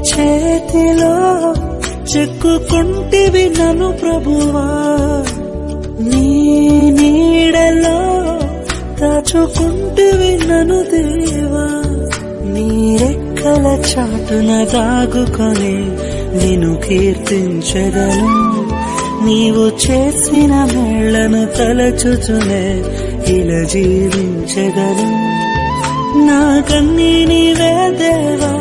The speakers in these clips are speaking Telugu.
చేతిలో చెక్కుకుంటివి నన్ను ప్రభువా, నీ నీడలో దాచుకుంటివి నన్ను దేవా. నీ రెక్కల చాటున దాగుకొని నిన్ను కీర్తించెదను, నీవు చేసిన మేళ్లను తలచుచునే ఇలా జీవించెదను. నా కన్నీ నీవే దేవా,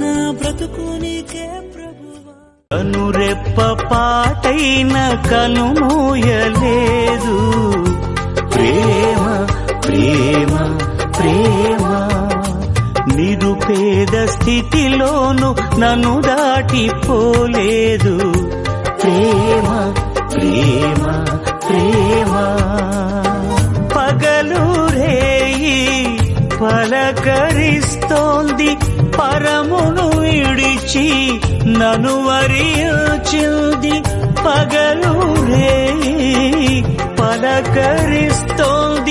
నా బ్రతుకు నీకే ప్రభువా. కనురెప్ప పాటైన కనుమూయలేదు, ప్రేమ ప్రేమ ప్రేమ. నిరుపేద స్థితిలోను నన్ను దాటిపోలేదు, ప్రేమ ప్రేమ ప్రేమ. పగలు రేయి పలకరిస్తోంది, పరమును విడిచి నన్ను వరించింది. పగలు రేయి పలకరిస్తోంది,